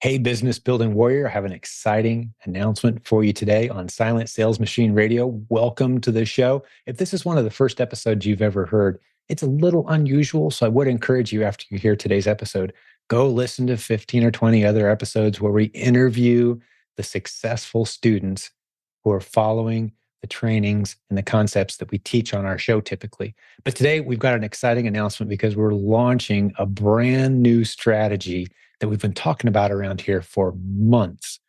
Hey, business building warrior, I have an exciting announcement for you today on Silent Sales Machine Radio. Welcome to the show. If this is one of the first episodes you've ever heard, it's a little unusual. So I would encourage you, after you hear today's episode, go listen to 15 or 20 other episodes where we interview the successful students who are following the trainings and the concepts that we teach on our show typically. But today we've got an exciting announcement because we're launching a brand new strategy that we've been talking about around here for months.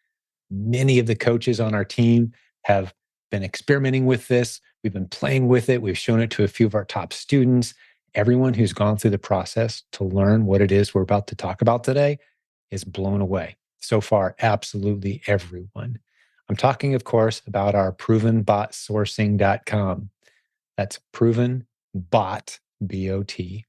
Many of the coaches on our team have been experimenting with this. We've been playing with it. We've shown it to a few of our top students. Everyone who's gone through the process to learn what it is we're about to talk about today is blown away. So far, absolutely everyone. I'm talking, of course, about our provenbotsourcing.com. That's provenbot, B-O-T,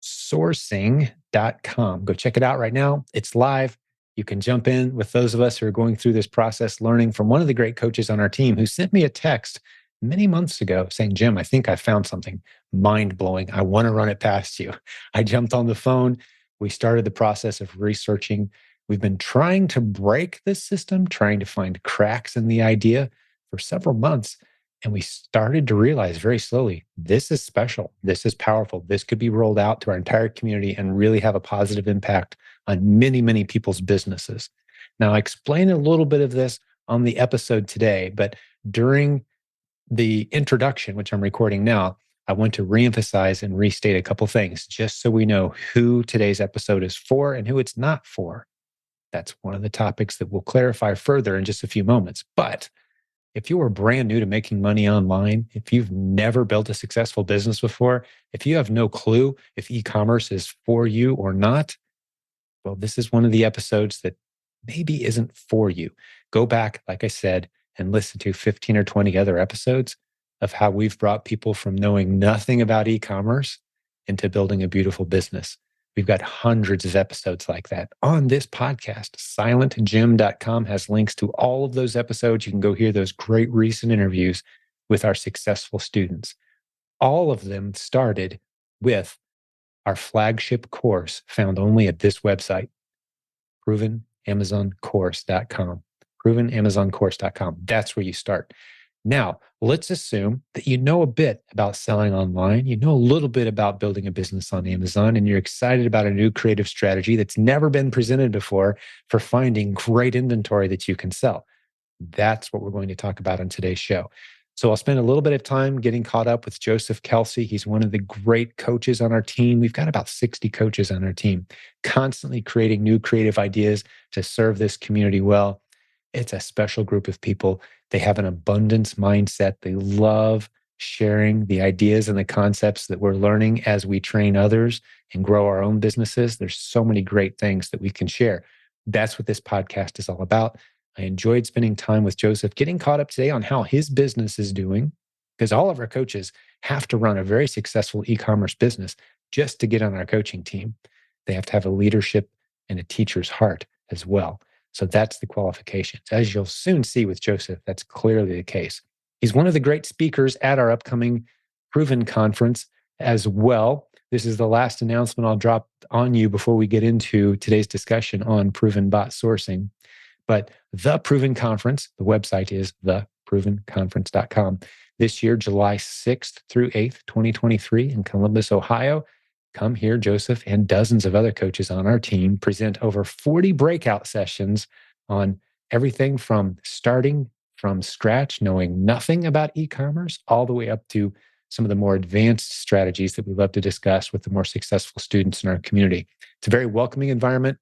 sourcing.com. Go check it out right now. It's live. You can jump in with those of us who are going through this process, learning from one of the great coaches on our team who sent me a text many months ago saying, Jim, I think I found something mind blowing. I want to run it past you. I jumped on the phone. We started the process of researching. We've been trying to break this system, trying to find cracks in the idea for several months. And we started to realize very slowly, this is special. This is powerful. This could be rolled out to our entire community and really have a positive impact on many, many people's businesses. Now, I explained a little bit of this on the episode today, but during the introduction, which I'm recording now, I want to reemphasize and restate a couple things just so we know who today's episode is for and who it's not for. That's one of the topics that we'll clarify further in just a few moments. But if you are brand new to making money online, if you've never built a successful business before, if you have no clue if e-commerce is for you or not, well, this is one of the episodes that maybe isn't for you. Go back, like I said, and listen to 15 or 20 other episodes of how we've brought people from knowing nothing about e-commerce into building a beautiful business. We've got hundreds of episodes like that on this podcast. Silentjimdotcom has links to all of those episodes. You can go hear those great recent interviews with our successful students. All of them started with our flagship course found only at this website, provenamazoncourse.com. Provenamazoncourse.com. That's where you start. Now, let's assume that you know a bit about selling online, you know a little bit about building a business on Amazon, and you're excited about a new creative strategy that's never been presented before for finding great inventory that you can sell. That's what we're going to talk about on today's show. So I'll spend a little bit of time getting caught up with Joseph Kelsey. He's one of the great coaches on our team. We've got about 60 coaches on our team, constantly creating new creative ideas to serve this community well. It's a special group of people. They have an abundance mindset. They love sharing the ideas and the concepts that we're learning as we train others and grow our own businesses. There's so many great things that we can share. That's what this podcast is all about. I enjoyed spending time with Joseph, getting caught up today on how his business is doing, because all of our coaches have to run a very successful e-commerce business just to get on our coaching team. They have to have a leadership and a teacher's heart as well. So that's the qualifications. As you'll soon see with Joseph, that's clearly the case. He's one of the great speakers at our upcoming Proven Conference as well. This is the last announcement I'll drop on you before we get into today's discussion on Proven Bot Sourcing. But the Proven Conference, the website is theprovenconference.com. This year, July 6th through 8th, 2023 in Columbus, Ohio. Come here, Joseph and dozens of other coaches on our team present over 40 breakout sessions on everything from starting from scratch, knowing nothing about e-commerce, all the way up to some of the more advanced strategies that we love to discuss with the more successful students in our community. It's a very welcoming environment.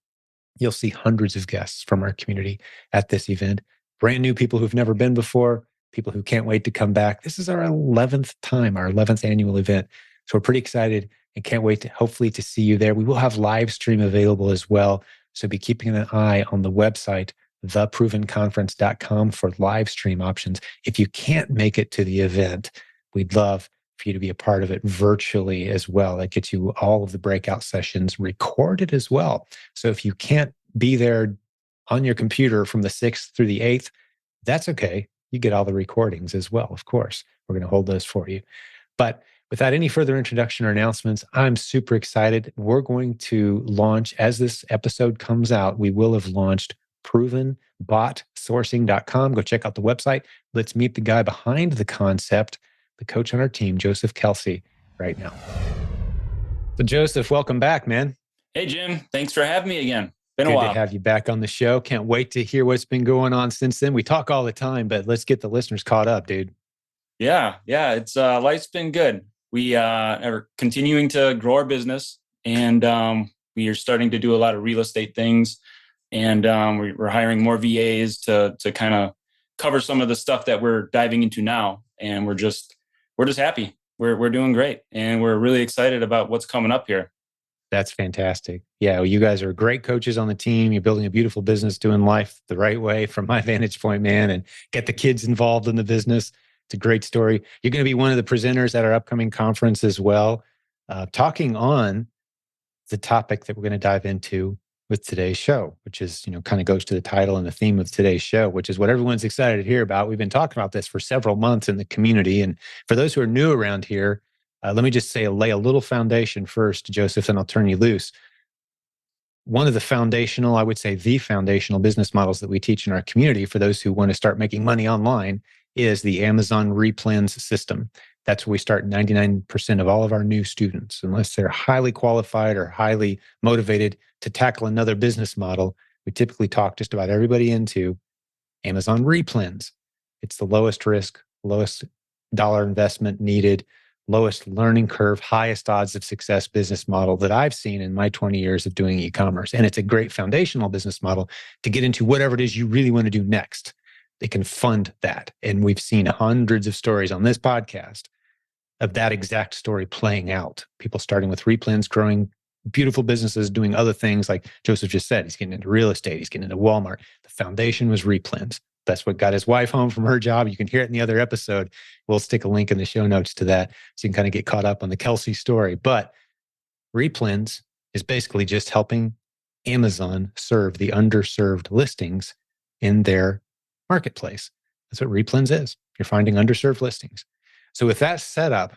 You'll see hundreds of guests from our community at this event. Brand new people who've never been before, people who can't wait to come back. This is our 11th time, our 11th annual event. So we're pretty excited and can't wait to hopefully to see you there. We will have live stream available as well. So be keeping an eye on the website, theprovenconference.com, for live stream options. If you can't make it to the event, we'd love for you to be a part of it virtually as well. That gets you all of the breakout sessions recorded as well. So if you can't be there on your computer from the 6th through the 8th, that's okay. You get all the recordings as well, of course. We're going to hold those for you. But Without any further introduction or announcements, I'm super excited. We're going to launch, as this episode comes out, we will have launched provenbotsourcing.com. Go check out the website. Let's meet the guy behind the concept, the coach on our team, Joseph Kelsey, right now. So Joseph, welcome back, man. Hey, Jim. Thanks for having me again. Been Good a while. to have you back on the show. Can't wait to hear what's been going on since then. We talk all the time, but let's get the listeners caught up, dude. Yeah. It's life's been good. We are continuing to grow our business, and we are starting to do a lot of real estate things, and we're hiring more VAs to kind of cover some of the stuff that we're diving into now. And we're just happy. We're doing great, and we're really excited about what's coming up here. That's fantastic. Yeah, well, you guys are great coaches on the team. You're building a beautiful business, doing life the right way from my vantage point, man, and get the kids involved in the business. It's a great story. You're going to be one of the presenters at our upcoming conference as well, talking on the topic that we're going to dive into with today's show, which is, kind of goes to the title and the theme of today's show, which is what everyone's excited to hear about. We've been talking about this for several months in the community. And for those who are new around here, let me just lay a little foundation first, Joseph, and I'll turn you loose. One of the foundational, I would say the foundational business models that we teach in our community for those who want to start making money online is the Amazon REPLENS system. That's where we start 99% of all of our new students, unless they're highly qualified or highly motivated to tackle another business model. We typically talk just about everybody into Amazon REPLENS. It's the lowest risk, lowest dollar investment needed, lowest learning curve, highest odds of success business model that I've seen in my 20 years of doing e-commerce. And it's a great foundational business model to get into whatever it is you really want to do next. They can fund that. And we've seen hundreds of stories on this podcast of that exact story playing out. People starting with REPLENS, growing beautiful businesses, doing other things like Joseph just said. He's getting into real estate. He's getting into Walmart. The foundation was REPLENS. That's what got his wife home from her job. You can hear it in the other episode. We'll stick a link in the show notes to that so you can kind of get caught up on the Kelsey story. But REPLENS is basically just helping Amazon serve the underserved listings in their marketplace. That's what REPLENS is. You're finding underserved listings. So with that setup,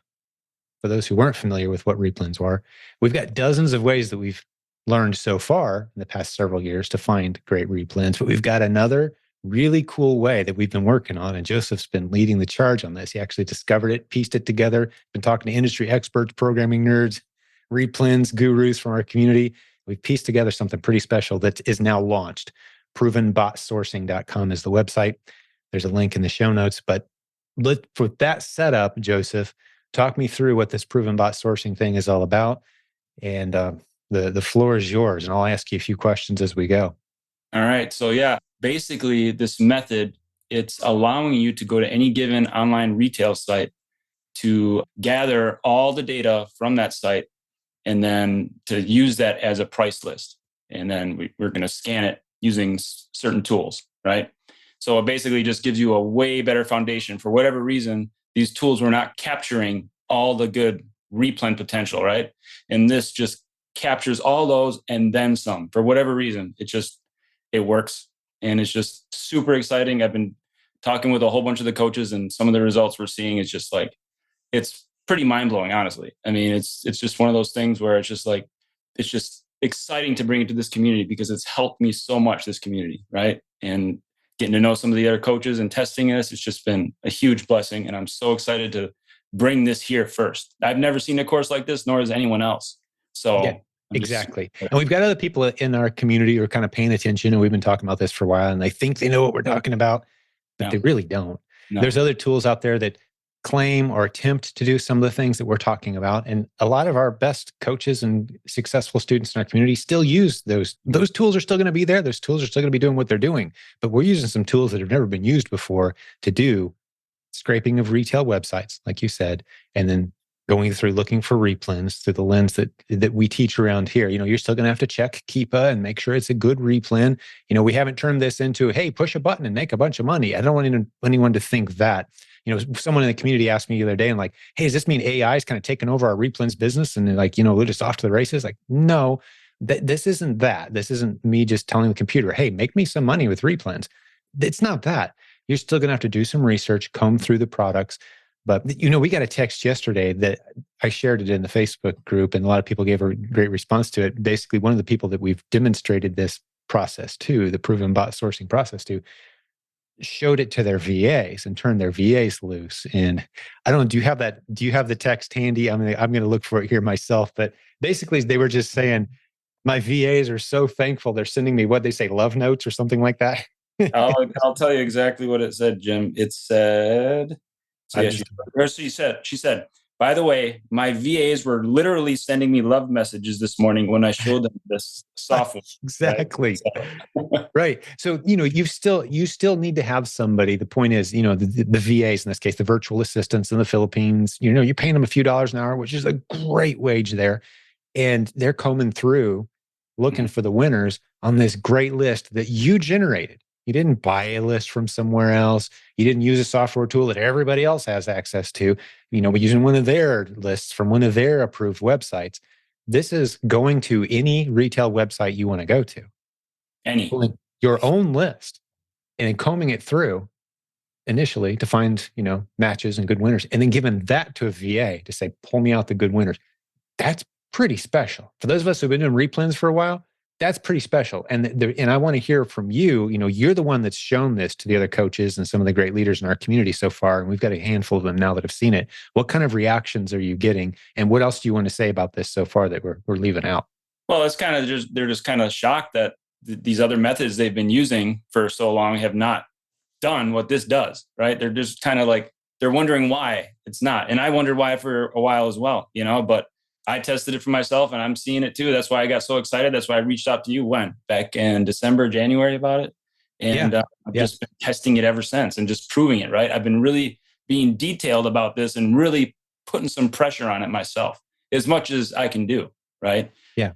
for those who weren't familiar with what REPLENS were, we've got dozens of ways that we've learned so far in the past several years to find great REPLENS, but we've got another really cool way that we've been working on, and Joseph's been leading the charge on this. He actually discovered it, pieced it together, been talking to industry experts, programming nerds, REPLENS gurus from our community. We've pieced together something pretty special that is now launched. Provenbotsourcing.com is the website. There's a link in the show notes. But for that setup, Joseph, talk me through what this Proven Bot Sourcing thing is all about. And the floor is yours. And I'll ask you a few questions as we go. All right. So basically this method, it's allowing you to go to any given online retail site to gather all the data from that site and then to use that as a price list. And then we're going to scan it using certain tools, right? So it basically just gives you a way better foundation. For whatever reason, these tools were not capturing all the good replen potential, right? And this just captures all those and then some. For whatever reason, it works. And it's just super exciting. I've been talking with a whole bunch of the coaches, and some of the results we're seeing is just like, it's pretty mind-blowing, honestly. I mean, it's just one of those things where it's just exciting to bring it to this community because it's helped me so much, this community, right? And getting to know some of the other coaches and testing this, it's just been a huge blessing. And I'm so excited to bring this here first. I've never seen a course like this, nor has anyone else. So yeah. Exactly. And we've got other people in our community who are kind of paying attention, and we've been talking about this for a while, and they think they know what we're talking about, but they really don't. No. There's other tools out there that claim or attempt to do some of the things that we're talking about. And a lot of our best coaches and successful students in our community still use those. Those tools are still going to be there. Those tools are still going to be doing what they're doing. But we're using some tools that have never been used before to do scraping of retail websites, like you said, and then going through looking for replens through the lens that we teach around here. You're still going to have to check Keepa and make sure it's a good replen. We haven't turned this into, hey, push a button and make a bunch of money. I don't want anyone to think that. Someone in the community asked me the other day, and like, hey, does this mean AI is kind of taking over our replens business? And like, we're just off to the races. Like, no, this isn't that. This isn't me just telling the computer, hey, make me some money with replens. It's not that. You're still going to have to do some research, comb through the products, But we got a text yesterday that I shared it in the Facebook group, and a lot of people gave a great response to it. Basically, one of the people that we've demonstrated this process to, the proven bot sourcing process to, showed it to their VAs and turned their VAs loose. And I don't know, do you have that? Do you have the text handy? I'm going to look for it here myself. But basically, they were just saying, my VAs are so thankful. They're sending me what they say, love notes or something like that. I'll tell you exactly what it said, Jim. It said, so I'm yeah, just she said, by the way, my VAs were literally sending me love messages this morning when I showed them this software. exactly. Right? Right. So, you still need to have somebody. The point is, the VAs in this case, the virtual assistants in the Philippines, you're paying them a few dollars an hour, which is a great wage there. And they're combing through looking for the winners on this great list that you generated. You didn't buy a list from somewhere else. You didn't use a software tool that everybody else has access to, using one of their lists from one of their approved websites. This is going to any retail website you want to go to, pulling your own list and then combing it through initially to find, matches and good winners, and then giving that to a VA to say, pull me out the good winners. That's pretty special. For those of us who've been doing replens for a while, that's pretty special. And I want to hear from you. You're the one that's shown this to the other coaches and some of the great leaders in our community so far. And we've got a handful of them now that have seen it. What kind of reactions are you getting? And what else do you want to say about this so far that we're leaving out? Well, it's kind of they're just kind of shocked that these other methods they've been using for so long have not done what this does, right? They're just kind of like, they're wondering why it's not. And I wondered why for a while as well, but I tested it for myself and I'm seeing it too. That's why I got so excited. That's why I reached out to you back in December, January about it. And I've just been testing it ever since and just proving it, right? I've been really being detailed about this and really putting some pressure on it myself as much as I can do, right? Yeah.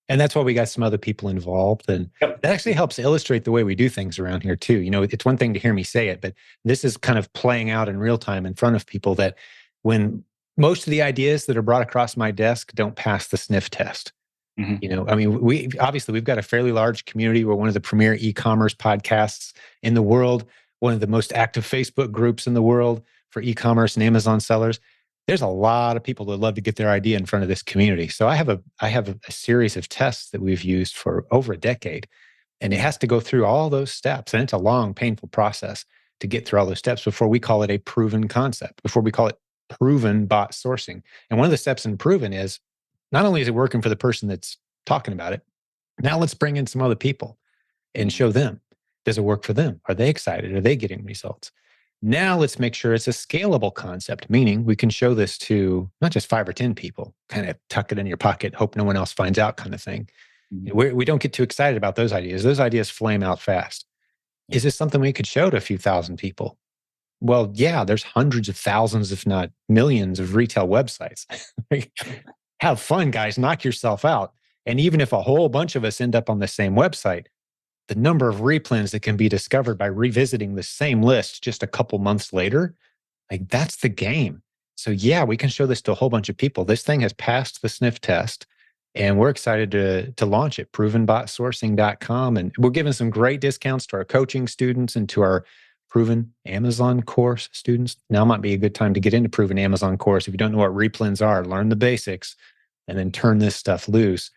And that's why we got some other people involved. And that actually helps illustrate the way we do things around here too. It's one thing to hear me say it, but this is kind of playing out in real time in front of people, that when most of the ideas that are brought across my desk don't pass the sniff test. We've got a fairly large community. We're one of the premier e-commerce podcasts in the world, one of the most active Facebook groups in the world for e-commerce and Amazon sellers. There's a lot of people that love to get their idea in front of this community. So I have a series of tests that we've used for over a decade, and it has to go through all those steps. And it's a long, painful process to get through all those steps before we call it a proven concept, before we call it proven bot sourcing. And one of the steps in proven is not only is it working for the person that's talking about it, now let's bring in some other people and show them. Does it work for them? Are they excited? Are they getting results? Now let's make sure it's a scalable concept, meaning we can show this to not just 5 or 10 people, kind of tuck it in your pocket, hope no one else finds out kind of thing. We don't get too excited about those ideas. Those ideas flame out fast. Is this something we could show to a few thousand people? Well, yeah, there's hundreds of thousands, if not millions of retail websites. Have fun, guys, knock yourself out. And even if a whole bunch of us end up on the same website, the number of replens that can be discovered by revisiting the same list just a couple months later, like that's the game. So yeah, we can show this to a whole bunch of people. This thing has passed the sniff test, and we're excited to launch it, provenbotsourcing.com. And we're giving some great discounts to our coaching students and to our Proven Amazon course students. Now might be a good time to get into Proven Amazon course. If you don't know what replens are, learn the basics and then turn this stuff loose.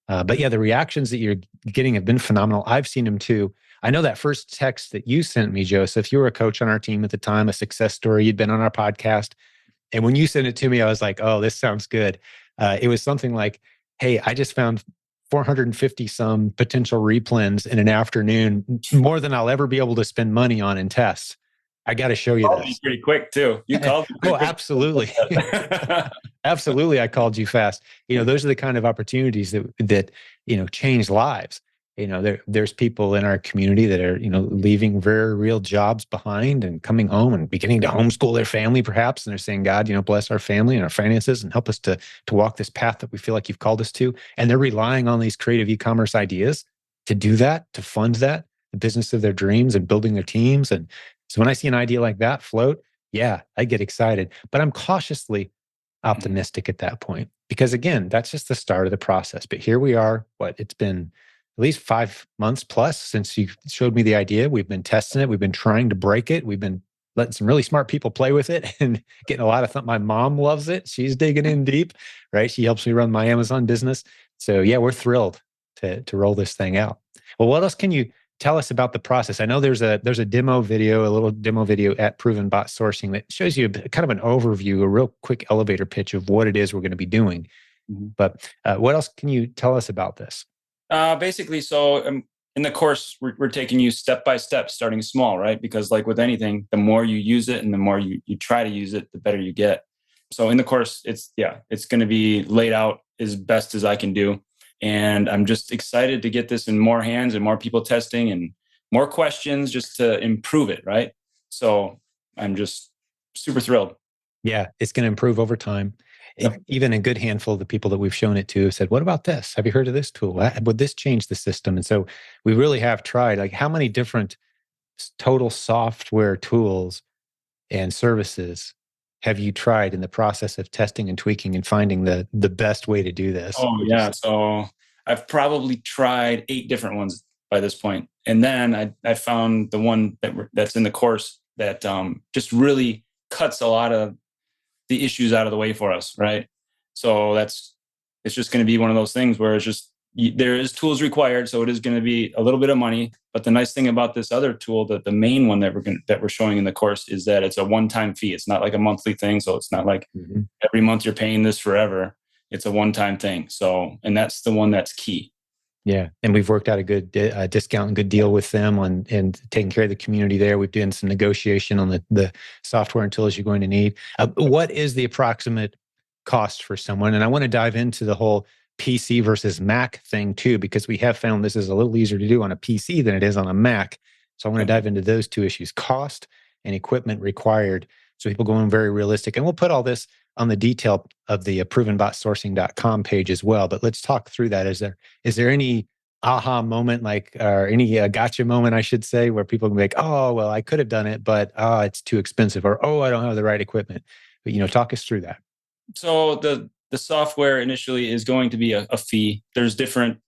But yeah, the reactions that you're getting have been phenomenal. I've seen them too. I know that first text that you sent me, Joseph, you were a coach on our team at the time, a success story. You'd been on our podcast. And when you sent it to me, I was like, oh, this sounds good. It was something like, hey, I just found 450 some potential replens in an afternoon, more than I'll ever be able to spend money on in tests. I got to show you this. Me pretty quick too. You called me. Oh, absolutely. Absolutely. I called you fast. Those are the kind of opportunities that change lives. There's people in our community that are, leaving very real jobs behind and coming home and beginning to homeschool their family, perhaps. And they're saying, God, bless our family and our finances and help us to walk this path that we feel like you've called us to. And they're relying on these creative e-commerce ideas to do that, to fund that, the business of their dreams and building their teams. And so when I see an idea like that float, yeah, I get excited, but I'm cautiously optimistic at that point, because again, that's just the start of the process. But here we are, it's been at least 5 months plus since you showed me the idea. We've been testing it. We've been trying to break it. We've been letting some really smart people play with it and getting a lot of my mom loves it. She's digging in deep, right? She helps me run my Amazon business. So yeah, we're thrilled to roll this thing out. Well, what else can you tell us about the process? I know there's a demo video, a little demo video at Proven Bot Sourcing that shows you kind of an overview, a real quick elevator pitch of what it is we're going to be doing. Mm-hmm. But what else can you tell us about this? Basically, so in the course, we're taking you step by step, starting small, right? Because like with anything, the more you use it and the more you try to use it, the better you get. So in the course, it's going to be laid out as best as I can do. And I'm just excited to get this in more hands and more people testing and more questions just to improve it, right? So I'm just super thrilled. Yeah, it's going to improve over time. Yep. Even a good handful of the people that we've shown it to have said, what about this? Have you heard of this tool? Would this change the system? And so we really have tried, like, how many different total software tools and services have you tried in the process of testing and tweaking and finding the best way to do this? Oh, yeah. So I've probably tried 8 different ones by this point. And then I found the one that's in the course that just really cuts a lot of the issues out of the way for us, right? So it's just going to be one of those things where it's just, there is tools required, so it is going to be a little bit of money. But the nice thing about this other tool, that the main one that we're showing in the course, is that it's a one-time fee. It's not like a monthly thing, so it's not like every month you're paying this forever. It's a one-time thing. So, and that's the one that's key. Yeah, and we've worked out a good discount and good deal with them on and taking care of the community there. We've done some negotiation on the software and tools you're going to need. What is the approximate cost for someone? And I want to dive into the whole PC versus Mac thing too, because we have found this is a little easier to do on a PC than it is on a Mac. So I want to dive into those two issues: cost and equipment required, so people go in very realistic. And we'll put all this on the detail of the provenbotsourcing.com page as well. But let's talk through that. Is there any aha moment, like, or any gotcha moment, I should say, where people can be like, oh, well, I could have done it, but it's too expensive, or, oh, I don't have the right equipment. But, talk us through that. So the software initially is going to be a fee. There's different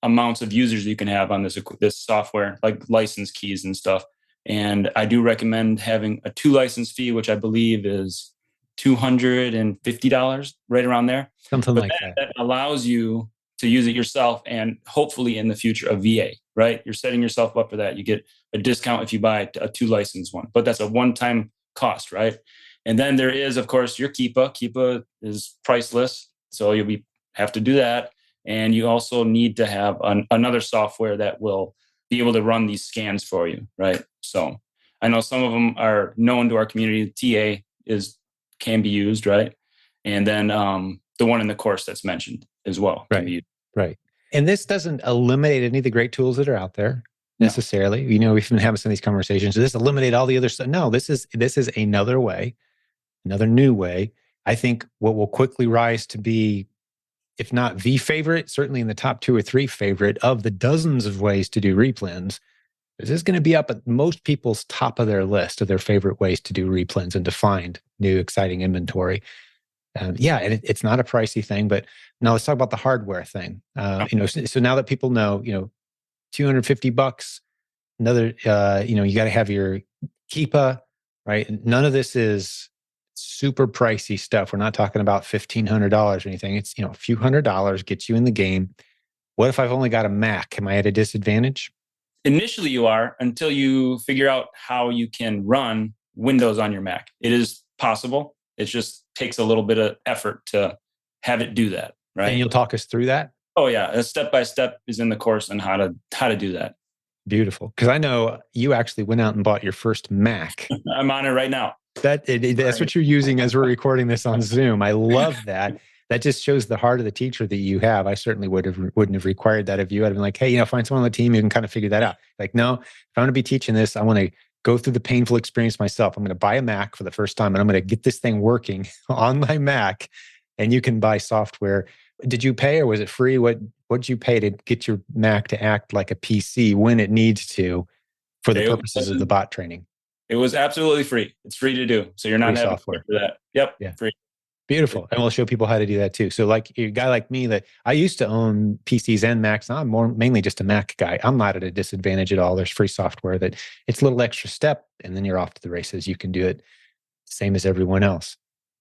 amounts of users you can have on this software, like license keys and stuff. And I do recommend having a 2 license fee, which I believe is $250, right around there. Something like that. That allows you to use it yourself, and hopefully in the future a VA, right? You're setting yourself up for that. You get a discount if you buy a 2 license one, but that's a one-time cost, right? And then there is, of course, your Keepa. Keepa is priceless, so you'll have to do that. And you also need to have another software that will be able to run these scans for you, right? So I know some of them are known to our community. TA can be used, right? And then the one in the course that's mentioned as well can be used. Right. And this doesn't eliminate any of the great tools that are out there necessarily. No. We've been having some of these conversations. Does this eliminate all the other stuff? No, this is another way, another new way. I think what will quickly rise to be, if not the favorite, certainly in the top 2 or 3 favorite of the dozens of ways to do replens, this is going to be up at most people's top of their list of their favorite ways to do replens and to find new, exciting inventory. And it's not a pricey thing, but now let's talk about the hardware thing. So now that people know, $250, another, you got to have your Keepa, right? None of this is super pricey stuff. We're not talking about $1,500 or anything. It's, a few $100 gets you in the game. What if I've only got a Mac? Am I at a disadvantage? Initially you are, until you figure out how you can run Windows on your Mac. It is possible. It just takes a little bit of effort to have it do that, right? And you'll talk us through that? Oh yeah, a step-by-step is in the course on how to do that. Beautiful. Because I know you actually went out and bought your first Mac. I'm on it right now. That's what you're using as we're recording this on Zoom. I love that. That just shows the heart of the teacher that you have. I certainly wouldn't have required that of you. I'd have been like, hey, find someone on the team who can kind of figure that out. Like, no, if I'm going to be teaching this, I want to go through the painful experience myself. I'm going to buy a Mac for the first time, and I'm going to get this thing working on my Mac. And you can buy software. Did you pay, or was it free? What did you pay to get your Mac to act like a PC when it needs to, for the purposes of the bot training? It was absolutely free. It's free to do. So you're not having to pay for that. Yep. Yeah. Free. Beautiful. And we'll show people how to do that too. So like a guy like me that I used to own PCs and Macs. I'm mainly just a Mac guy. I'm not at a disadvantage at all. There's free software that it's a little extra step and then you're off to the races. You can do it same as everyone else.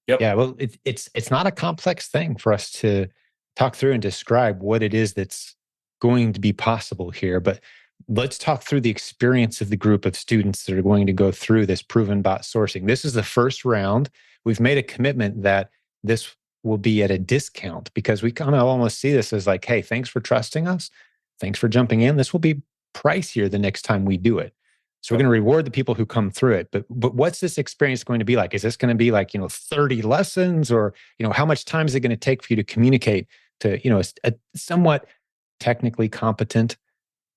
Yep. Yeah. Well, it's not a complex thing for us to talk through and describe what it is that's going to be possible here. But let's talk through the experience of the group of students that are going to go through this proven bot sourcing. This is the first round. We've made a commitment that this will be at a discount because we kind of almost see this as like, hey, thanks for trusting us. Thanks for jumping in. This will be pricier the next time we do it. So we're going to reward the people who come through it. But what's this experience going to be like? Is this going to be like, 30 lessons or, how much time is it going to take for you to communicate to, a somewhat technically competent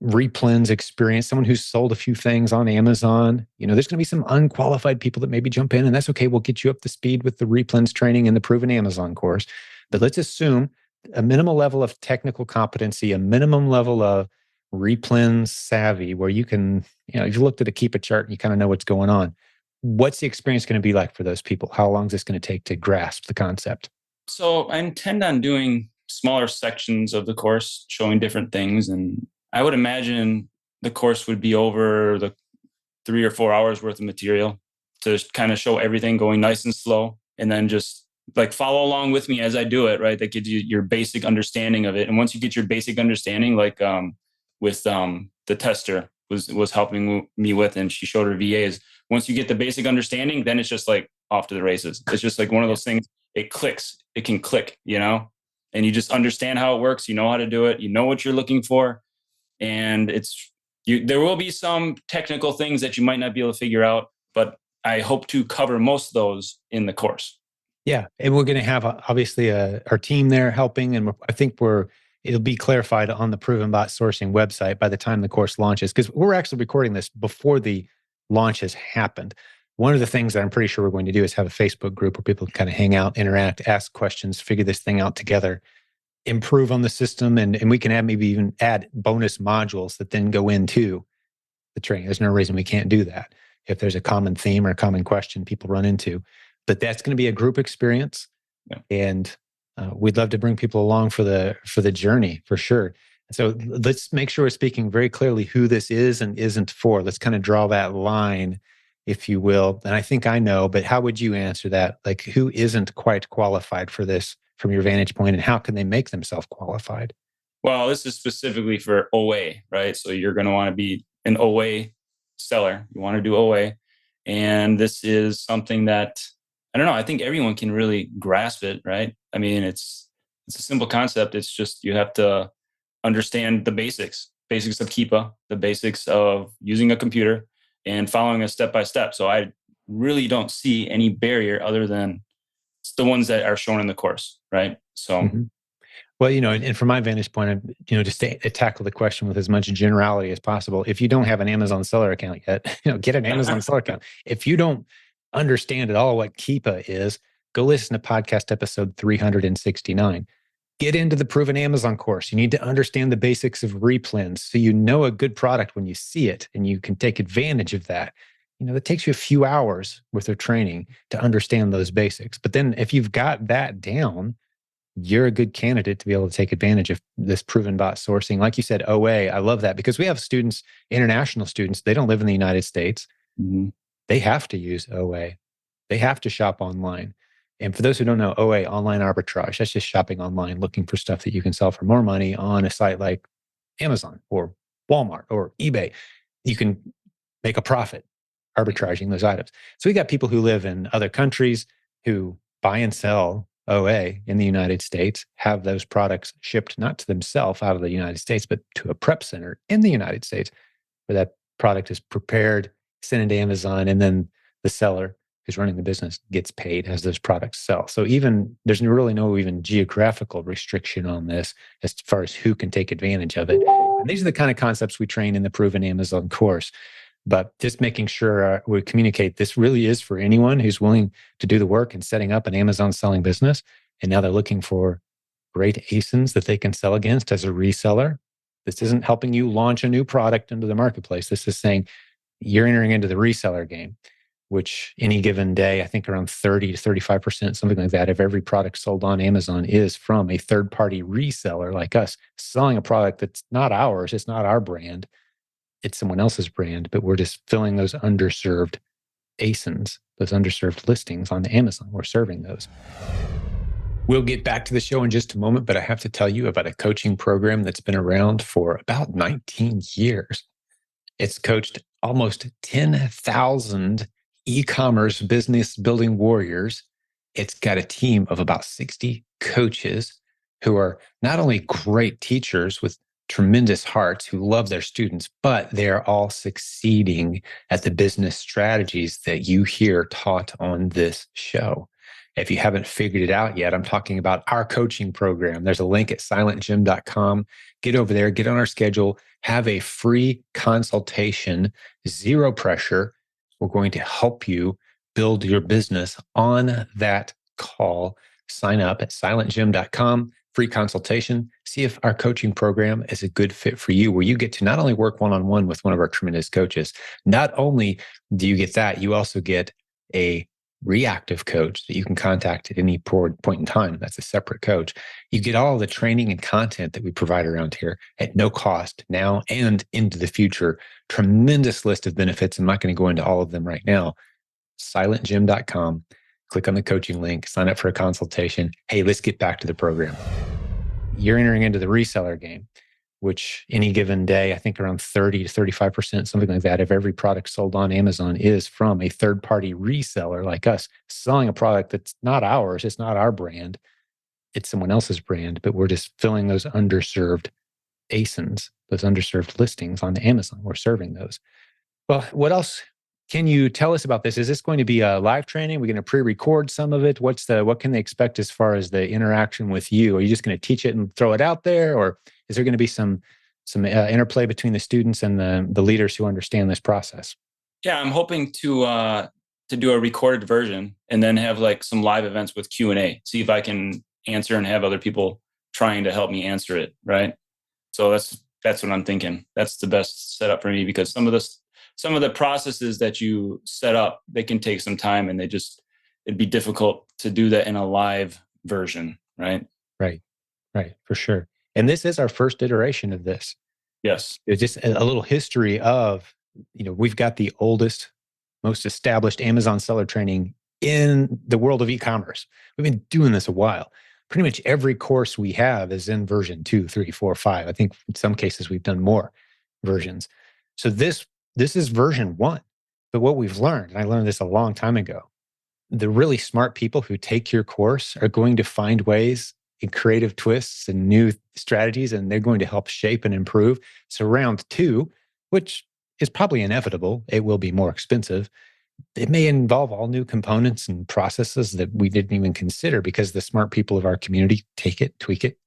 REPLENS experience, someone who's sold a few things on Amazon. There's going to be some unqualified people that maybe jump in, and that's okay. We'll get you up to speed with the REPLENS training and the Proven Amazon course. But let's assume a minimal level of technical competency, a minimum level of REPLENS savvy, where you can, if you looked at a Keepa chart and you kind of know what's going on. What's the experience going to be like for those people? How long is this going to take to grasp the concept? So I intend on doing smaller sections of the course, showing different things. And I would imagine the course would be over the 3 or 4 hours worth of material to kind of show everything going nice and slow. And then just like follow along with me as I do it, right? That gives you your basic understanding of it. And once you get your basic understanding, like with the tester was helping me with, and she showed her VAs. Once you get the basic understanding, then it's just like off to the races. It's just like one of those things. It clicks. It can click, and you just understand how it works. You know how to do it. You know what you're looking for. And there will be some technical things that you might not be able to figure out, but I hope to cover most of those in the course. Yeah. And we're going to have obviously our team there helping. And I think it'll be clarified on the Proven Bot Sourcing website by the time the course launches, because we're actually recording this before the launch has happened. One of the things that I'm pretty sure we're going to do is have a Facebook group where people can kind of hang out, interact, ask questions, figure this thing out together, improve on the system, and we can maybe even add bonus modules that then go into the training. There's no reason we can't do that if there's a common theme or a common question people run into. But that's going to be a group experience, and we'd love to bring people along for the journey for sure. So let's make sure we're speaking very clearly who this is and isn't for. Let's kind of draw that line, if you will. And I think I know, but how would you answer that? Like, who isn't quite qualified for this from your vantage point, and how can they make themselves qualified? Well, this is specifically for OA, right? So you're going to want to be an OA seller. You want to do OA. And this is something that, I don't know, I think everyone can really grasp it, right? I mean, it's a simple concept. It's just you have to understand the basics of Keepa, the basics of using a computer and following a step-by-step. So I really don't see any barrier other than the ones that are shown in the course, right? So, Well, and from my vantage point, just to tackle the question with as much generality as possible. If you don't have an Amazon seller account yet, get an Amazon seller account. If you don't understand at all what Keepa is, go listen to podcast episode 369. Get into the Proven Amazon course. You need to understand the basics of REPLENS so you know a good product when you see it and you can take advantage of that. It takes you a few hours worth of training to understand those basics. But then if you've got that down, you're a good candidate to be able to take advantage of this Proven Bot Sourcing. Like you said, OA, I love that because we have students, international students, they don't live in the United States. Mm-hmm. They have to use OA. They have to shop online. And for those who don't know, OA, online arbitrage, that's just shopping online, looking for stuff that you can sell for more money on a site like Amazon or Walmart or eBay. You can make a profit arbitraging those items. So we got people who live in other countries who buy and sell OA in the United States, have those products shipped not to themselves out of the United States, but to a prep center in the United States where that product is prepared, sent into Amazon, and then the seller who's running the business gets paid as those products sell. So there's really no even geographical restriction on this as far as who can take advantage of it. And these are the kind of concepts we train in the Proven Amazon course. But just making sure we communicate this really is for anyone who's willing to do the work and setting up an Amazon selling business. And now they're looking for great ASINs that they can sell against as a reseller. This isn't helping you launch a new product into the marketplace. This is saying you're entering into the reseller game. which any given day, I think around 30 to 35%, something like that, of every product sold on Amazon is from a third-party reseller like us selling a product that's not ours. It's not our brand. It's someone else's brand, but we're just filling those underserved ASINs, those underserved listings on Amazon. We're serving those. We'll get back to the show in just a moment, but I have to tell you about a coaching program that's been around for about 19 years. It's coached almost 10,000 e-commerce business building warriors. It's got a team of about 60 coaches who are not only great teachers with tremendous hearts who love their students, but they're all succeeding at the business strategies that you hear taught on this show. If you haven't figured it out yet, I'm talking about our coaching program. There's a link at silentjimdotcom. Get over there, get on our schedule, have a free consultation, zero pressure. We're going to help you build your business on that call. Sign up at silentjim.com, free consultation. See if our coaching program is a good fit for you, where you get to not only work one-on-one with one of our tremendous coaches, not only do you get that, you also get a reactive coach that you can contact at any point in time. That's a separate coach. You get all the training and content that we provide around here at no cost now and into the future. Tremendous list of benefits. I'm not going to go into all of them right now. silentjim.com. Click on the coaching link, sign up for a consultation. Hey, let's get back to the program. You're entering into the reseller game, which any given day, I think around 30 to 35%, something like that, of every product sold on Amazon is from a third-party reseller like us selling a product that's not ours. It's not our brand. It's someone else's brand, but we're just filling those underserved ASINs, those underserved listings on Amazon. We're serving those. Well, what else can you tell us about this? Is this going to be a live training? We're going to pre-record some of it. What can they expect as far as the interaction with you? Are you just going to teach it and throw it out there, or is there going to be some interplay between the students and the leaders who understand this process? Yeah, I'm hoping to do a recorded version and then have like some live events with Q&A. See if I can answer and have other people trying to help me answer it. Right. So that's what I'm thinking. That's the best setup for me, because some of the processes that you set up, they can take some time, and it'd be difficult to do that in a live version, right? Right, for sure. And this is our first iteration of this. Yes. It's just a little history of, we've got the oldest, most established Amazon seller training in the world of e-commerce. We've been doing this a while. Pretty much every course we have is in version 2, 3, 4, 5. I think in some cases we've done more versions. So this is version 1. But what we've learned, and I learned this a long time ago, the really smart people who take your course are going to find ways and creative twists and new strategies, and they're going to help shape and improve. So round 2, which is probably inevitable, it will be more expensive. It may involve all new components and processes that we didn't even consider, because the smart people of our community take it, tweak it,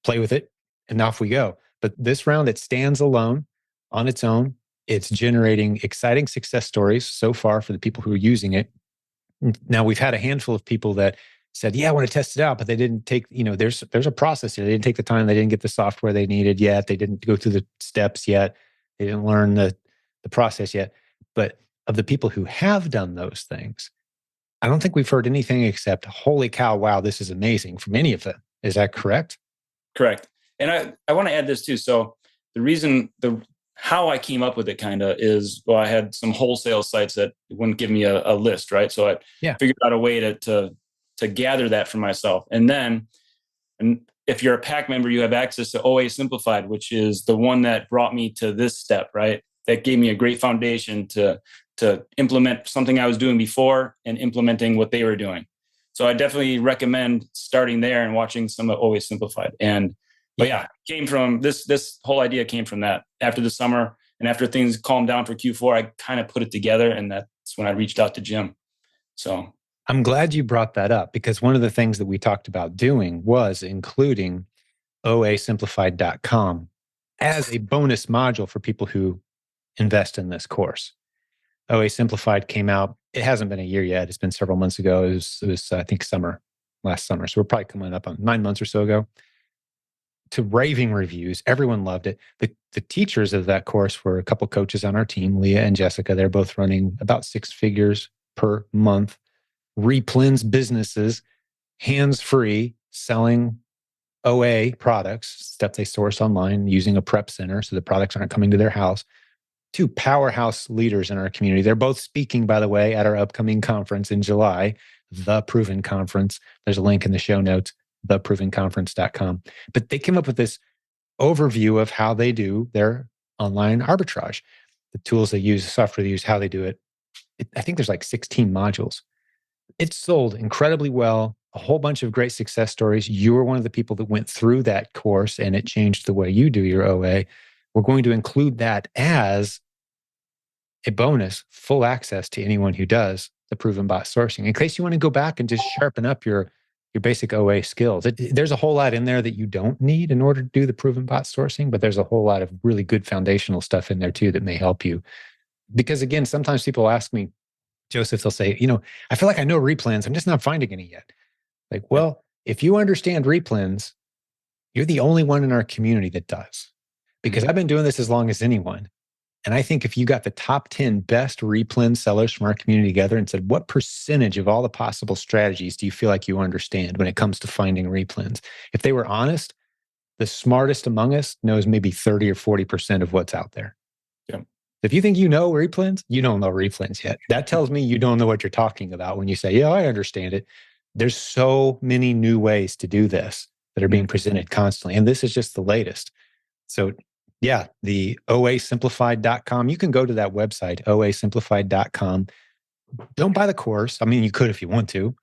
play with it, and off we go. But this round, it stands alone on its own. It's generating exciting success stories so far for the people who are using it. Now, we've had a handful of people that said, yeah, I want to test it out, but they didn't take, there's a process here. They didn't take the time. They didn't get the software they needed yet. They didn't go through the steps yet. They didn't learn the process yet. But of the people who have done those things, I don't think we've heard anything except, holy cow, wow, this is amazing from any of them. Is that correct? Correct. And I want to add this too. So how I came up with it kind of is, well, I had some wholesale sites that wouldn't give me a list, right? So I figured out a way to gather that for myself. And then, if you're a PAC member, you have access to OA Simplified, which is the one that brought me to this step, right? That gave me a great foundation to implement something I was doing before and implementing what they were doing. So I definitely recommend starting there and watching some of OA Simplified. But came from this whole idea came from that. After the summer and after things calmed down for Q4, I kind of put it together, and that's when I reached out to Jim. So I'm glad you brought that up, because one of the things that we talked about doing was including oasimplified.com as a bonus module for people who invest in this course. OA Simplified came out. It hasn't been a year yet. It's been several months ago. It was I think last summer. So we're probably coming up on 9 months or so ago. To raving reviews. Everyone loved it. The teachers of that course were a couple coaches on our team, Leah and Jessica. They're both running about 6 figures per month. REPLENS businesses, hands-free, selling OA products, stuff they source online using a prep center so the products aren't coming to their house. Two powerhouse leaders in our community. They're both speaking, by the way, at our upcoming conference in July, the Proven Conference. There's a link in the show notes, theprovenconference.com. But they came up with this overview of how they do their online arbitrage, the tools they use, the software they use, how they do it. I think there's like 16 modules. It's sold incredibly well, a whole bunch of great success stories. You were one of the people that went through that course and it changed the way you do your OA. We're going to include that as a bonus, full access to anyone who does the proven bot sourcing, in case you want to go back and just sharpen up your basic OA skills. There's a whole lot in there that you don't need in order to do the proven bot sourcing, but there's a whole lot of really good foundational stuff in there too that may help you. Because again, sometimes people ask me, Joseph, they'll say, I feel like I know REPLENS, I'm just not finding any yet. Like, well, if you understand REPLENS, you're the only one in our community that does. Because I've been doing this as long as anyone. And I think if you got the top 10 best REPLENS sellers from our community together and said, what percentage of all the possible strategies do you feel like you understand when it comes to finding REPLENS? If they were honest, the smartest among us knows maybe 30 or 40% of what's out there. Yeah. If you think you know REPLENS, you don't know REPLENS yet. That tells me you don't know what you're talking about when you say, yeah, I understand it. There's so many new ways to do this that are being presented constantly. And this is just the latest. So yeah, the oasimplified.com. You can go to that website, oasimplified.com. Don't buy the course. I mean, you could if you want to,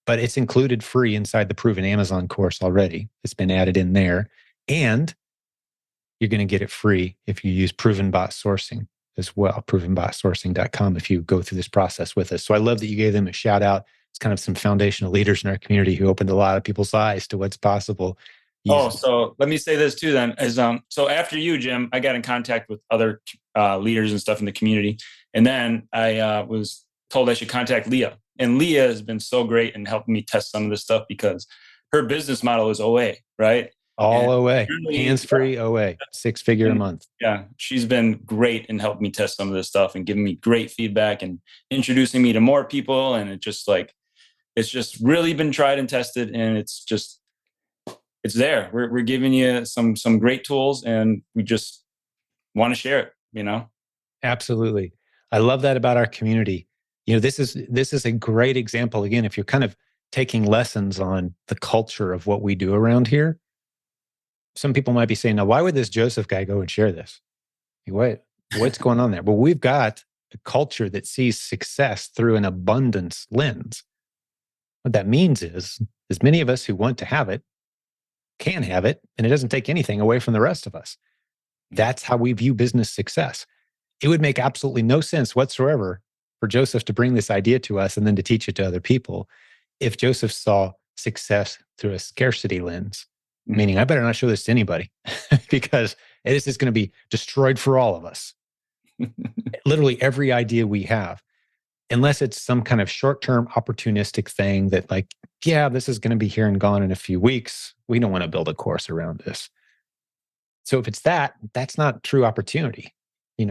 but it's included free inside the Proven Amazon course already. It's been added in there. And you're going to get it free if you use Proven Bot Sourcing as well, provenbotsourcing.com, if you go through this process with us. So I love that you gave them a shout out. It's kind of some foundational leaders in our community who opened a lot of people's eyes to what's possible. So let me say this too then, so after you, Jim, I got in contact with other leaders and stuff in the community. And then I was told I should contact Leah. And Leah has been so great in helping me test some of this stuff because her business model is OA, right? All OA, hands-free OA, 6-figure a month. Yeah, she's been great in helping me test some of this stuff and giving me great feedback and introducing me to more people. And it's just really been tried and tested. And it's there. We're giving you some great tools, and we just want to share it. Absolutely. I love that about our community. This is a great example. Again, if you're kind of taking lessons on the culture of what we do around here, some people might be saying, now, why would this Joseph guy go and share this? What's going on there? Well, we've got a culture that sees success through an abundance lens. What that means is, as many of us who want to have it can have it, and it doesn't take anything away from the rest of us. That's how we view business success. It would make absolutely no sense whatsoever for Joseph to bring this idea to us and then to teach it to other people if Joseph saw success through a scarcity lens, meaning I better not show this to anybody because this is going to be destroyed for all of us. Literally every idea we have, unless it's some kind of short-term opportunistic thing that this is going to be here and gone in a few weeks. We don't want to build a course around this. So if it's that's not true opportunity. I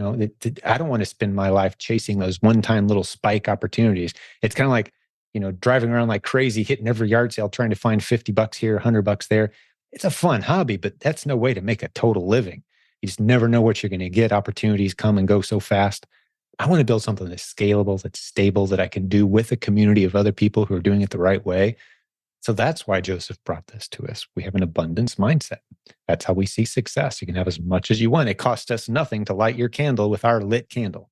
don't want to spend my life chasing those one-time little spike opportunities. It's kind of like, driving around like crazy, hitting every yard sale, trying to find $50 here, $100 there. It's a fun hobby, but that's no way to make a total living. You just never know what you're going to get. Opportunities come and go so fast. I want to build something that's scalable, that's stable, that I can do with a community of other people who are doing it the right way. So that's why Joseph brought this to us. We have an abundance mindset. That's how we see success. You can have as much as you want. It costs us nothing to light your candle with our lit candle.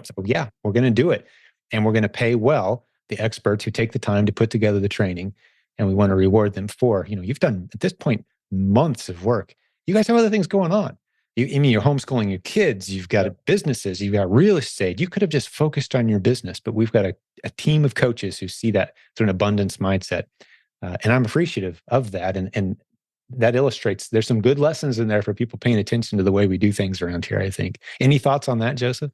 So yeah, we're going to do it. And we're going to pay well the experts who take the time to put together the training. And we want to reward them for, you've done at this point months of work. You guys have other things going on. You're homeschooling your kids, you've got businesses, you've got real estate. You could have just focused on your business, but we've got a team of coaches who see that through an abundance mindset. And I'm appreciative of that. And that illustrates there's some good lessons in there for people paying attention to the way we do things around here, I think. Any thoughts on that, Joseph?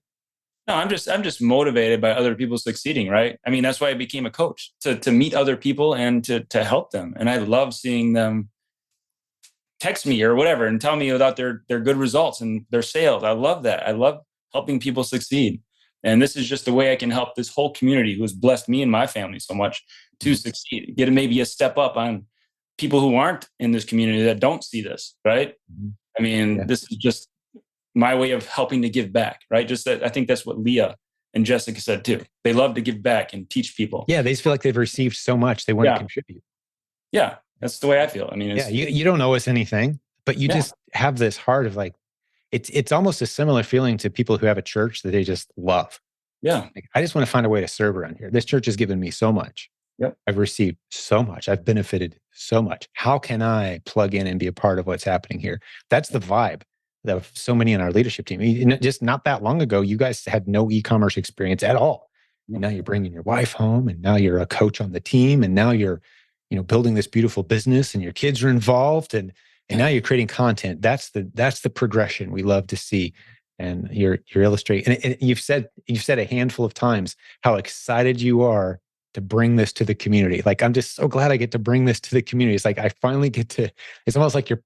No, I'm just motivated by other people succeeding, right? I mean, that's why I became a coach, to meet other people and to help them. And I love seeing them text me or whatever and tell me about their good results and their sales. I love that. I love helping people succeed. And this is just the way I can help this whole community who has blessed me and my family so much to succeed, get maybe a step up on people who aren't in this community that don't see this, right? I mean, this is just my way of helping to give back, right? Just that, I think that's what Leah and Jessica said too. They love to give back and teach people. Yeah, they just feel like they've received so much, they want to contribute. Yeah, that's the way I feel. I mean, you don't owe us anything, but you just have this heart of like, it's almost a similar feeling to people who have a church that they just love. Yeah. Like, I just want to find a way to serve around here. This church has given me so much. Yep. I've received so much. I've benefited so much. How can I plug in and be a part of what's happening here? That's the vibe of so many in our leadership team. Just not that long ago, you guys had no e-commerce experience at all. And now you're bringing your wife home, and now you're a coach on the team, and now you're, building this beautiful business, and your kids are involved, and now you're creating content. That's the progression we love to see. And you're illustrating, and you've said a handful of times how excited you are to bring this to the community. Like, I'm just so glad I get to bring this to the community. It's like I finally get to. It's almost like you're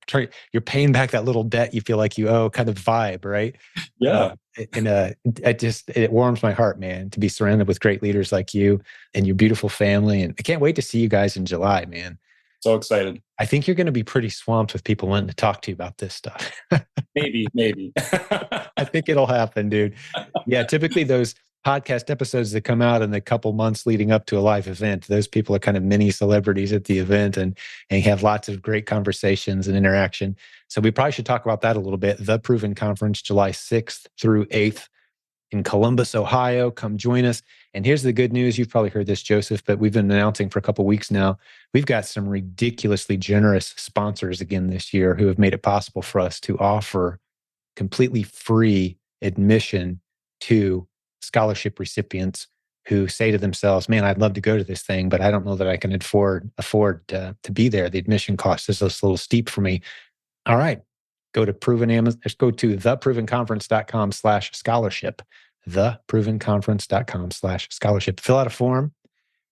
paying back that little debt you feel like you owe, kind of vibe, right? Yeah. It warms my heart, man, to be surrounded with great leaders like you and your beautiful family. And I can't wait to see you guys in July, man. So excited. I think you're going to be pretty swamped with people wanting to talk to you about this stuff. Maybe. I think it'll happen, dude. Yeah, typically those podcast episodes that come out in the couple months leading up to a live event, those people are kind of mini celebrities at the event, and have lots of great conversations and interaction. So we probably should talk about that a little bit. The Proven Conference, July 6th through 8th in Columbus, Ohio. Come join us. And here's the good news. You've probably heard this, Joseph, but we've been announcing for a couple of weeks now. We've got some ridiculously generous sponsors again this year who have made it possible for us to offer completely free admission to scholarship recipients who say to themselves, man, I'd love to go to this thing, but I don't know that I can afford to be there. The admission cost is just a little steep for me. All right. Go to theprovenconference.com/scholarship, theprovenconference.com/scholarship. Fill out a form,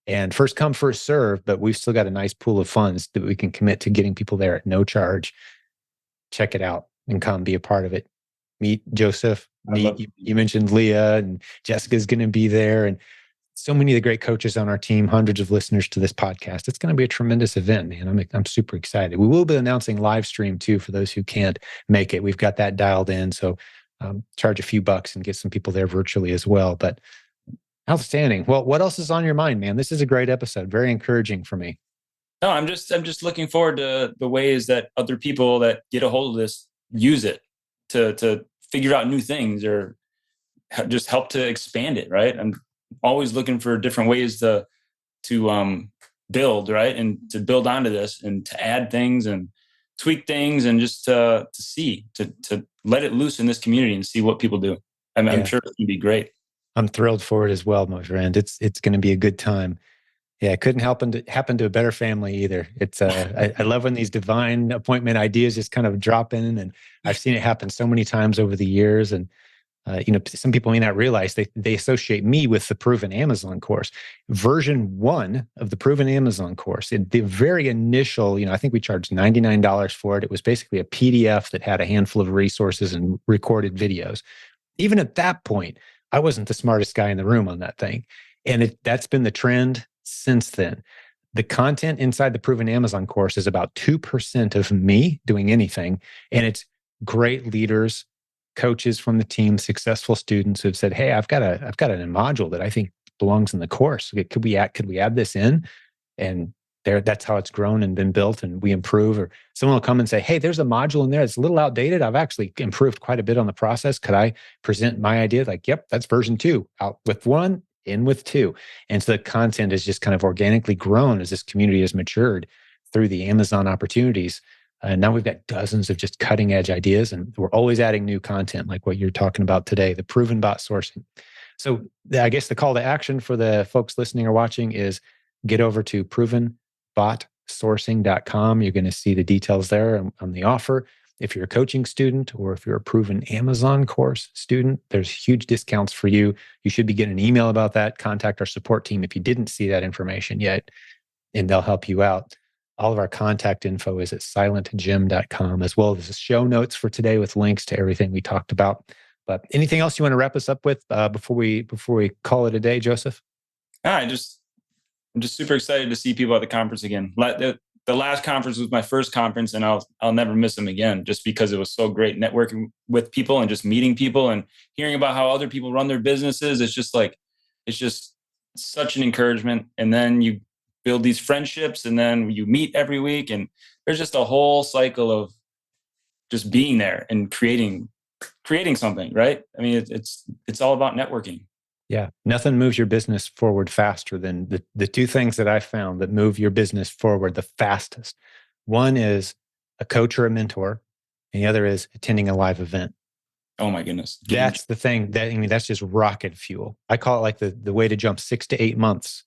and first come, first serve, but we've still got a nice pool of funds that we can commit to getting people there at no charge. Check it out and come be a part of it. Meet Joseph. You mentioned Leah, and Jessica's going to be there, and so many of the great coaches on our team, hundreds of listeners to this podcast. It's going to be a tremendous event, man. I'm super excited. We will be announcing live stream too for those who can't make it. We've got that dialed in, so charge a few bucks and get some people there virtually as well. But outstanding. Well, what else is on your mind, man? This is a great episode. Very encouraging for me. No, I'm just looking forward to the ways that other people that get a hold of this use it to figure out new things or just help to expand it, right? I'm always looking for different ways to build, right? And to build onto this and to add things and tweak things and just to see, to let it loose in this community and see what people do. I'm sure it's going to be great. I'm thrilled for it as well, my friend. It's going to be a good time. Yeah, it couldn't happen to a better family either. It's I love when these divine appointment ideas just kind of drop in, and I've seen it happen so many times over the years. And some people may not realize they associate me with the Proven Amazon course. Version 1 of the Proven Amazon course, the very initial, I think we charged $99 for it. It was basically a PDF that had a handful of resources and recorded videos. Even at that point, I wasn't the smartest guy in the room on that thing. And that's been the trend since then. The content inside the Proven Amazon course is about 2% of me doing anything. And it's great leaders, coaches from the team, successful students who have said, hey, I've got a module that I think belongs in the course. Could we add this in? And that's how it's grown and been built, and we improve. Or someone will come and say, hey, there's a module in there that's a little outdated. I've actually improved quite a bit on the process. Could I present my idea? Like, yep, that's version 2, out with 1, in with 2. And so the content has just kind of organically grown as this community has matured through the Amazon opportunities. And now we've got dozens of just cutting edge ideas, and we're always adding new content like what you're talking about today, the proven bot sourcing. So I guess the call to action for the folks listening or watching is get over to provenbotsourcing.com. You're going to see the details there on the offer. If you're a coaching student or if you're a Proven Amazon course student, there's huge discounts for you. You should be getting an email about that. Contact our support team if you didn't see that information yet, and they'll help you out. All of our contact info is at silentjimdotcom, as well as the show notes for today with links to everything we talked about. But anything else you want to wrap us up with before we call it a day, Joseph? I'm just super excited to see people at the conference again. The last conference was my first conference, and I'll never miss them again, just because it was so great networking with people and just meeting people and hearing about how other people run their businesses. It's just such an encouragement. And then you build these friendships, and then you meet every week, and there's just a whole cycle of just being there and creating something, right? I mean, it's all about networking. Yeah. Nothing moves your business forward faster than the two things that I found that move your business forward the fastest. One is a coach or a mentor, and the other is attending a live event. Oh my goodness. That's the thing that's just rocket fuel. I call it like the way to jump 6 to 8 months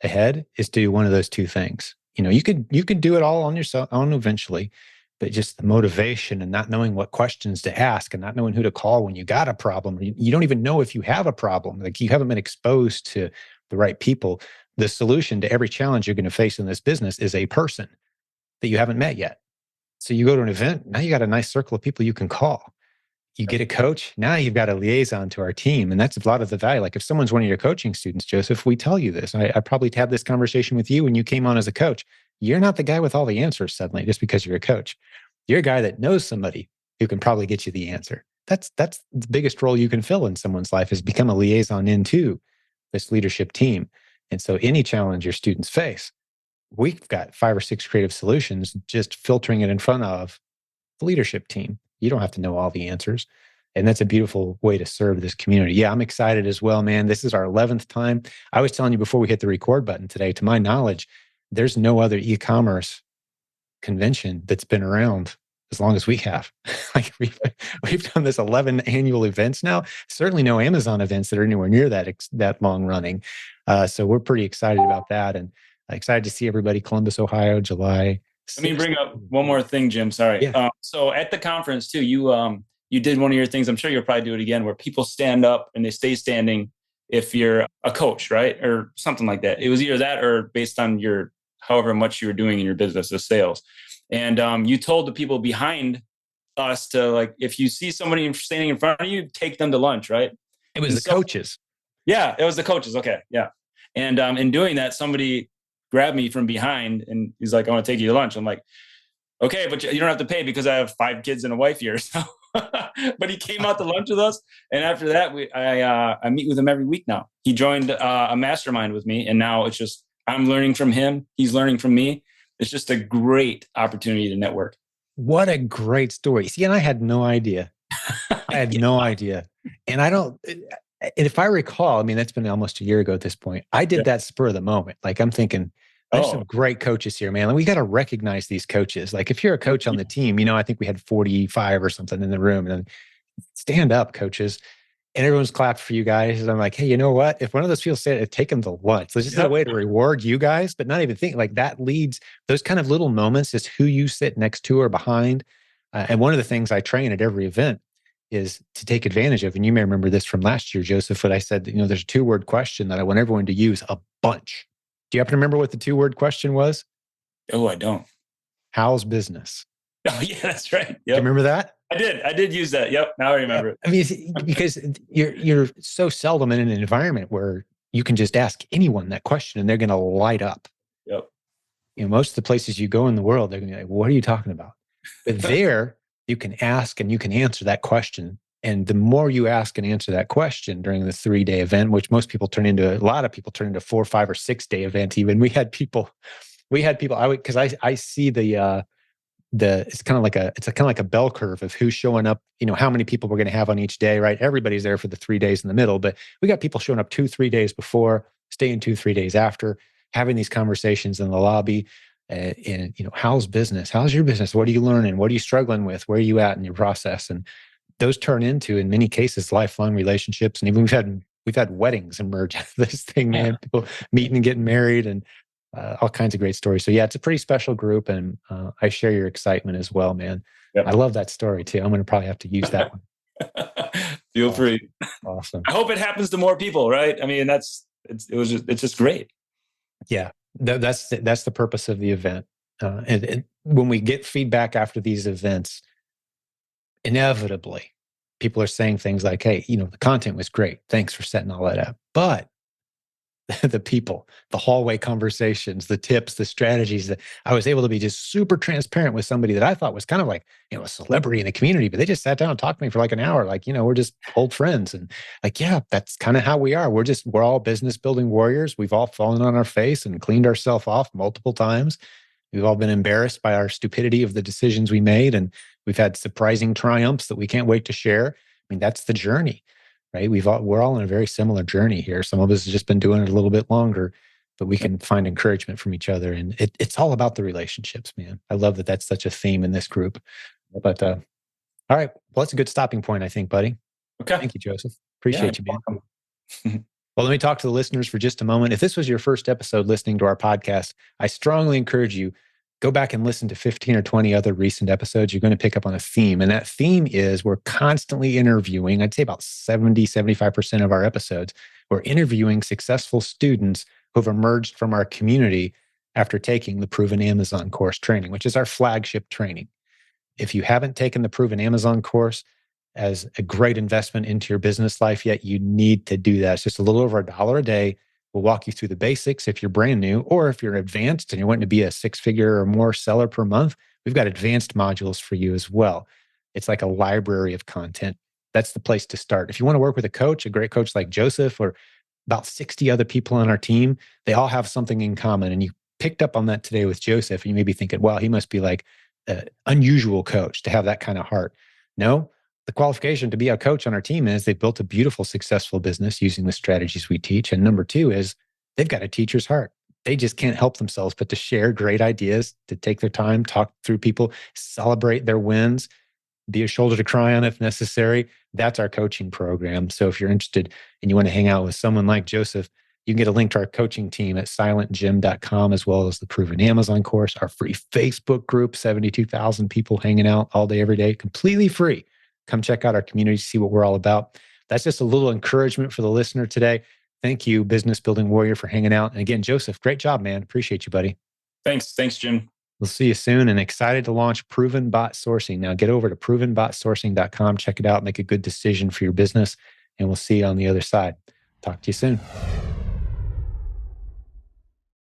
ahead is to do one of those two things. You could do it all on your own eventually, but just the motivation and not knowing what questions to ask and not knowing who to call when you got a problem. You don't even know if you have a problem. Like, you haven't been exposed to the right people. The solution to every challenge you're going to face in this business is a person that you haven't met yet. So you go to an event, now you got a nice circle of people you can call. You get a coach, now you've got a liaison to our team. And that's a lot of the value. Like, if someone's one of your coaching students, Joseph, we tell you this. I probably had this conversation with you when you came on as a coach. You're not the guy with all the answers suddenly just because you're a coach. You're a guy that knows somebody who can probably get you the answer. That's the biggest role you can fill in someone's life, is become a liaison into this leadership team. And so any challenge your students face, we've got 5 or 6 creative solutions, just filtering it in front of the leadership team. You don't have to know all the answers. And that's a beautiful way to serve this community. Yeah, I'm excited as well, man. This is our 11th time. I was telling you before we hit the record button today, to my knowledge, there's no other e-commerce convention that's been around as long as we have. Like, we've done this 11 annual events now. Certainly no Amazon events that are anywhere near that long running. So we're pretty excited about that, and excited to see everybody. Columbus, Ohio, July 6th. Let me bring up one more thing, Jim. Sorry. Yeah. So at the conference too, you did one of your things. I'm sure you'll probably do it again, where people stand up and they stay standing if you're a coach, right? Or something like that. It was either that or based on your however much you were doing in your business as sales. And you told the people behind us to, like, if you see somebody standing in front of you, take them to lunch, right? It was coaches. Yeah, it was the coaches. Okay, yeah. And in doing that, somebody grabbed me from behind and he's like, "I want to take you to lunch." I'm like, "Okay, but you don't have to pay because I have 5 kids and a wife here." So, but he came out to lunch with us, and after that, I meet with him every week now. He joined a mastermind with me, and now it's just I'm learning from him. He's learning from me. It's just a great opportunity to network. What a great story. See, and I had no idea. I had no idea. And if I recall, I mean, that's been almost a year ago at this point. I did that spur of the moment. Like, I'm thinking, there's some great coaches here, man. And we got to recognize these coaches. Like, if you're a coach on the team, I think we had 45 or something in the room, and stand up, coaches. And everyone's clapped for you guys. And I'm like, hey, you know what? If one of those people said it, take them to lunch. So it's just a way to reward you guys, but not even think like that leads those kind of little moments is who you sit next to or behind. And one of the things I train at every event is to take advantage of. And you may remember this from last year, Joseph, when I said, there's a 2-word question that I want everyone to use a bunch. Do you happen to remember what the 2-word question was? Oh, I don't. How's business? Oh, yeah, that's right. Yep. Do you remember that? I did use that. Yep. Now I remember it. I mean, because you're so seldom in an environment where you can just ask anyone that question and they're going to light up. Yep. Most of the places you go in the world, they're going to be like, what are you talking about? But there you can ask and you can answer that question. And the more you ask and answer that question during the 3-day event, which a lot of people turn into 4, 5, or 6-day event. Even we had people, because I see it's kind of like a bell curve of who's showing up, how many people we're going to have on each day, right? Everybody's there for the 3 days in the middle, but we got people showing up 2-3 days before, staying 2-3 days after, having these conversations in the lobby. And how's business? How's your business? What are you learning? What are you struggling with? Where are you at in your process? And those turn into, in many cases, lifelong relationships. And even we've had weddings emerge out of this thing, man. People meeting and getting married, and all kinds of great stories. So yeah, it's a pretty special group, and I share your excitement as well, man. Yep. I love that story too. I'm going to probably have to use that one. Feel free. Awesome. I hope it happens to more people, right? I mean, it's just great. Yeah, that's the purpose of the event. And when we get feedback after these events, inevitably people are saying things like, hey, the content was great. Thanks for setting all that up. But the people, the hallway conversations, the tips, the strategies that I was able to be just super transparent with somebody that I thought was kind of like, a celebrity in the community, but they just sat down and talked to me for like an hour. Like, we're just old friends. And like, yeah, that's kind of how we are. We're all business building warriors. We've all fallen on our face and cleaned ourselves off multiple times. We've all been embarrassed by our stupidity of the decisions we made. And we've had surprising triumphs that we can't wait to share. I mean, that's the journey, right? We're all in a very similar journey here. Some of us have just been doing it a little bit longer, but we can find encouragement from each other. And it's all about the relationships, man. I love that that's such a theme in this group. But all right, well, that's a good stopping point, I think, buddy. Okay. Thank you, Joseph. Appreciate you, man. Welcome. Well, let me talk to the listeners for just a moment. If this was your first episode listening to our podcast, I strongly encourage you, go back and listen to 15 or 20 other recent episodes. You're going to pick up on a theme. And that theme is we're constantly interviewing, I'd say about 75% of our episodes, we're interviewing successful students who have emerged from our community after taking the Proven Amazon course training, which is our flagship training. If you haven't taken the Proven Amazon course as a great investment into your business life yet, you need to do that. It's just a little over $1 a day. We'll walk you through the basics if you're brand new, or if you're advanced and you're wanting to be a 6-figure or more seller per month, we've got advanced modules for you as well. It's like a library of content. That's the place to start. If you want to work with a coach, a great coach like Joseph, or about 60 other people on our team, they all have something in common. And you picked up on that today with Joseph, and you may be thinking, well, he must be like an unusual coach to have that kind of heart. No, the qualification to be a coach on our team is they've built a beautiful, successful business using the strategies we teach. And number 2 is they've got a teacher's heart. They just can't help themselves but to share great ideas, to take their time, talk through people, celebrate their wins, be a shoulder to cry on if necessary. That's our coaching program. So if you're interested and you want to hang out with someone like Joseph, you can get a link to our coaching team at silentjimdotcom, as well as the Proven Amazon course, our free Facebook group, 72,000 people hanging out all day, every day, completely free. Come check out our community, see what we're all about. That's just a little encouragement for the listener today. Thank you, Business Building Warrior, for hanging out. And again, Joseph, great job, man. Appreciate you, buddy. Thanks, Jim. We'll see you soon, and excited to launch Proven Bot Sourcing. Now get over to provenbotsourcing.com, check it out, make a good decision for your business, and we'll see you on the other side. Talk to you soon.